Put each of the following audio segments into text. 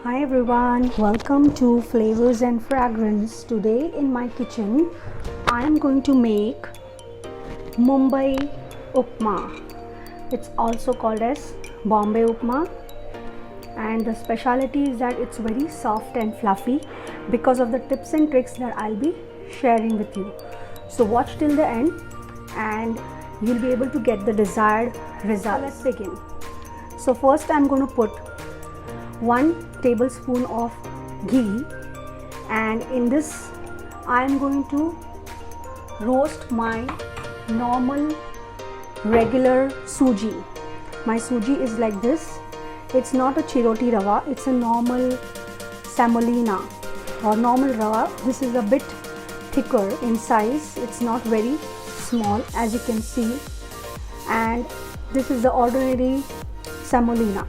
Hi everyone, welcome to Flavors and Fragrance. Today in my kitchen I am going to make Mumbai Upma. It's also called as Bombay Upma, and the speciality is that it's very soft and fluffy because of the tips and tricks that I'll be sharing with you. So watch till the end and you'll be able to get the desired result. So let's begin. So first I'm going to put 1 tablespoon of ghee, and in this I am going to roast my normal regular suji. My suji is like this. It's not a chiroti rava, it's a normal semolina or normal rava. This is a bit thicker in size, it's not very small as you can see, and this is the ordinary semolina.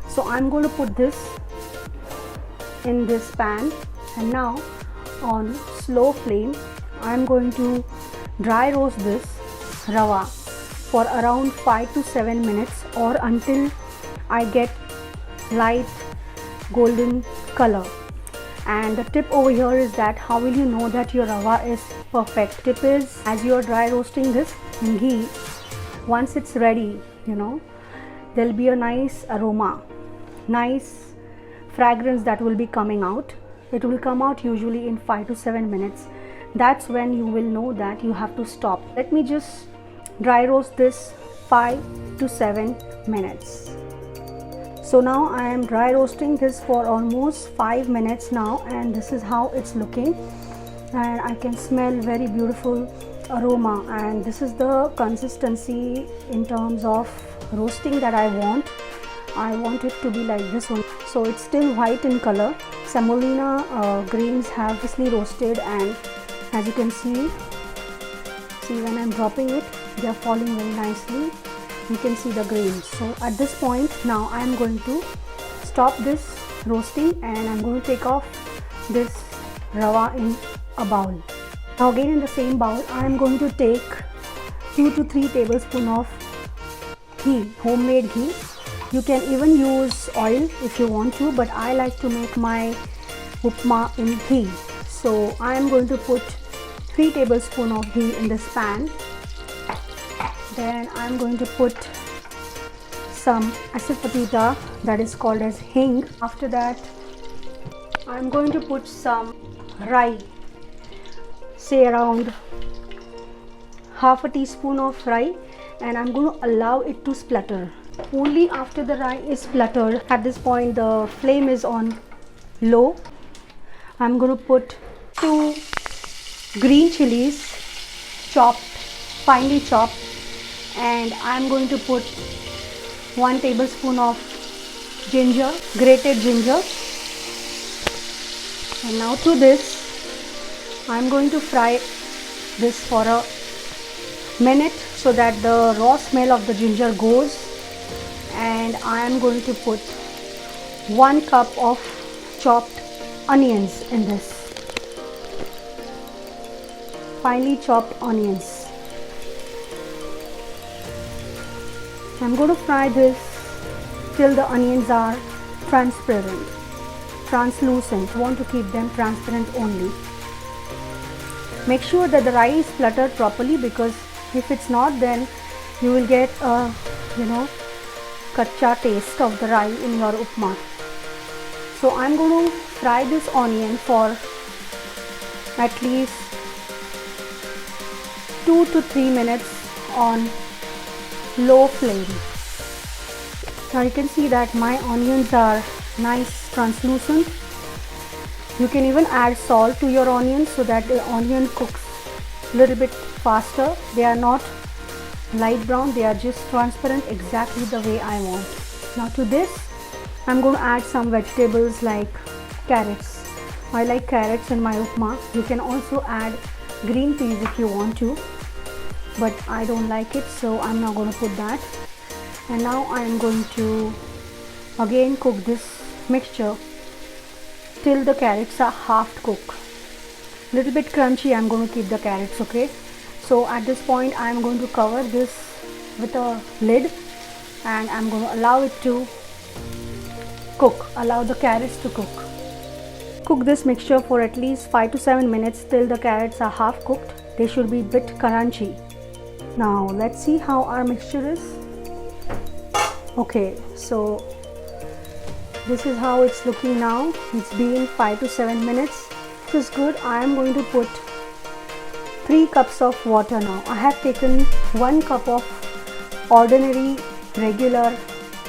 So I'm going to put this in this pan, and now on slow flame I'm going to dry roast this rava for around 5 to 7 minutes or until I get light golden color. And the tip over here is that how will you know that your rava is perfect? Tip is, as you are dry roasting this in ghee, once it's ready, there'll be a nice aroma, nice fragrance that will be coming out. It will come out usually in 5 to 7 minutes. That's when you will know that you have to stop. Let me just dry roast this 5 to 7 minutes. So now I am dry roasting this for almost 5 minutes now, and this is how it's looking, and I can smell very beautiful aroma, and this is the consistency in terms of roasting that I want. I want it to be like this one. So it's still white in color. Semolina grains have obviously roasted, and as you can see when I'm dropping it, they are falling very nicely. You can see the grains. So at this point now I'm going to stop this roasting and I'm going to take off this rava in a bowl. Now again in the same bowl I am going to take 2 to 3 tablespoons of ghee, homemade ghee. You can even use oil if you want to, but I like to make my upma in ghee. So I am going to put 3 tablespoons of ghee in this pan. Then I am going to put some asafoetida, that is called as hing. After that I am going to put some rai, say around half a teaspoon of rai, and I'm going to allow it to splutter. Only after the rai is spluttered, at this point the flame is on low, I'm going to put 2 green chilies chopped, finely chopped, and I'm going to put 1 tablespoon of ginger, grated ginger. And now to this I'm going to fry this for a minute so that the raw smell of the ginger goes, and I am going to put 1 cup of chopped onions in this, finely chopped onions. I'm going to fry this till the onions are transparent, translucent. You want to keep them transparent only. Make sure that the rice is sputtered properly, because if it's not, then you will get a kacha taste of the rice in your upma. So I'm going to fry this onion for at least 2 to 3 minutes on low flame. Now you can see that my onions are nice translucent. You can even add salt to your onions so that the onion cooks a little bit faster. They are not light brown, they are just transparent, exactly the way I want. Now to this I'm going to add some vegetables like carrots. I like carrots in my upma. You can also add green peas if you want to, but I don't like it, so I'm not going to put that. And now I am going to again cook this mixture till the carrots are half cooked. Little bit crunchy I'm going to keep the carrots, okay? So at this point I am going to cover this with a lid, and I'm going to allow it to cook. Allow the carrots to cook. Cook this mixture for at least 5 to 7 minutes till the carrots are half cooked. They should be a bit crunchy. Now let's see how our mixture is. Okay, so this is how it's looking now. It's been 5 to 7 minutes. This is good. I am going to put 3 cups of water now. I have taken 1 cup of ordinary regular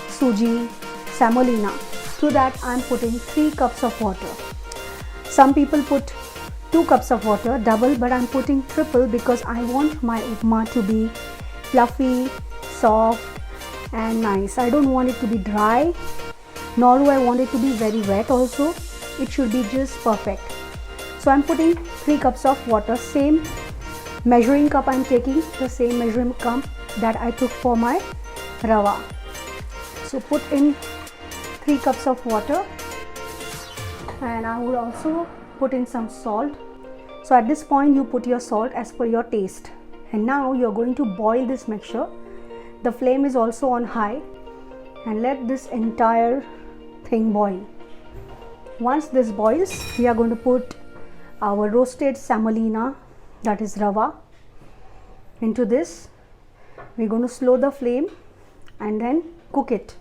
suji semolina. To that I am putting 3 cups of water. Some people put 2 cups of water, double, but I am putting triple because I want my upma to be fluffy, soft and nice. I don't want it to be dry, nor do I want it to be very wet also. It should be just perfect. So I am putting 3 cups of water. Same measuring cup I am taking, the same measuring cup that I took for my rava. So put in 3 cups of water, and I would also put in some salt. So at this point you put your salt as per your taste. And now you are going to boil this mixture. The flame is also on high, and let this entire thing boil. Once this boils, we are going to put our roasted semolina, that is rava, into this. We're going to slow the flame and then cook it.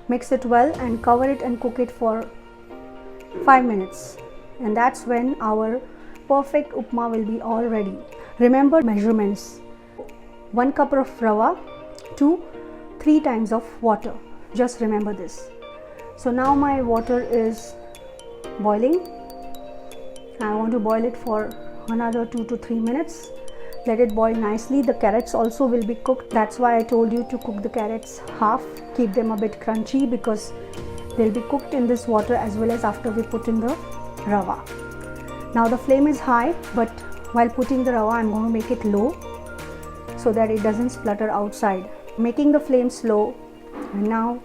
Mix it well and cover it and cook it for 5 minutes. And that's when our perfect upma will be all ready. Remember measurements: 1 cup of rava to 3 times of water. Just remember this. So now my water is boiling. I want to boil it for another 2 to 3 minutes. Let it boil nicely. The carrots also will be cooked. That's why I told you to cook the carrots half. Keep them a bit crunchy because they'll be cooked in this water as well as after we put in the rava. Now the flame is high, but while putting the rava I'm going to make it low so that it doesn't splutter outside. Making the flame slow, and now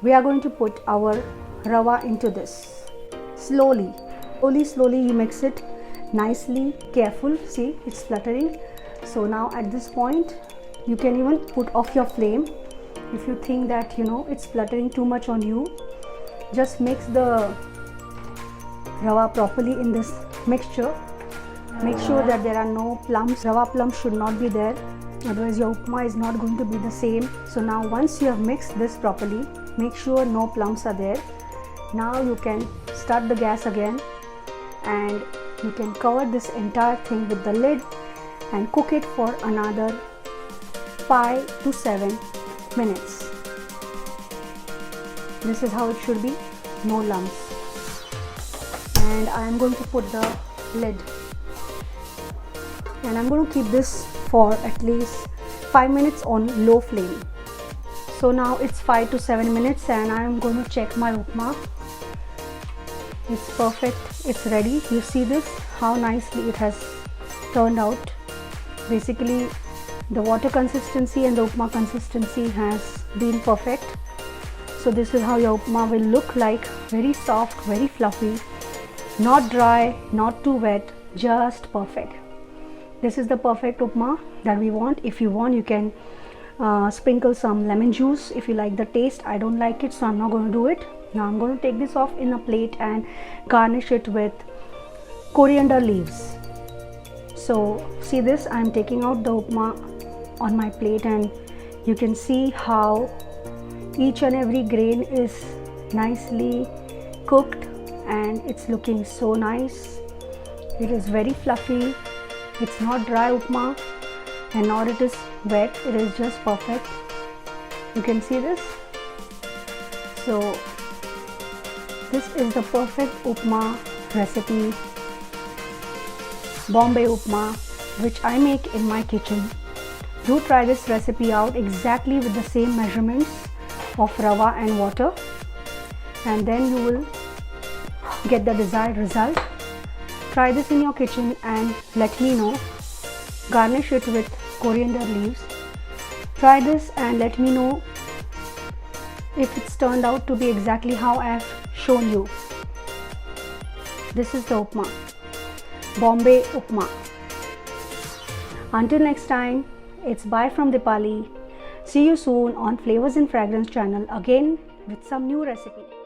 we are going to put our rava into this. Slowly you mix it nicely, careful. See, it's spluttering. So now at this point you can even put off your flame if you think that it's spluttering too much on you. Just mix the rava properly in this mixture. Make sure that there are no plums. Rava plums should not be there, otherwise your upma is not going to be the same. So now once you have mixed this properly, make sure no plums are there. Now you can start the gas again, and you can cover this entire thing with the lid and cook it for another 5 to 7 minutes. This is how it should be, no lumps. And I am going to put the lid, and I'm going to keep this for at least 5 minutes on low flame. So now it's 5 to 7 minutes and I am going to check my upma. It's perfect, it's ready. You see this, how nicely it has turned out. Basically the water consistency and the upma consistency has been perfect. So this is how your upma will look like. Very soft, very fluffy, not dry, not too wet, just perfect. This is the perfect upma that we want. If you want, you can sprinkle some lemon juice if you like the taste. I don't like it, so I'm not going to do it. Now I'm going to take this off in a plate and garnish it with coriander leaves. So see this, I'm taking out the upma on my plate, and you can see how each and every grain is nicely cooked and it's looking so nice. It is very fluffy. It's not dry upma and nor it is wet. It is just perfect. You can see this. So this is the perfect upma recipe, Bombay upma, which I make in my kitchen. Do try this recipe out exactly with the same measurements of rava and water, and then you will get the desired result. Try this in your kitchen and let me know. Garnish it with coriander leaves. Try this and let me know if it's turned out to be exactly how I have shown you. This is the upma, Bombay upma. Until next time, it's bye from Dipali. See you soon on Flavors and Fragrance channel again with some new recipe.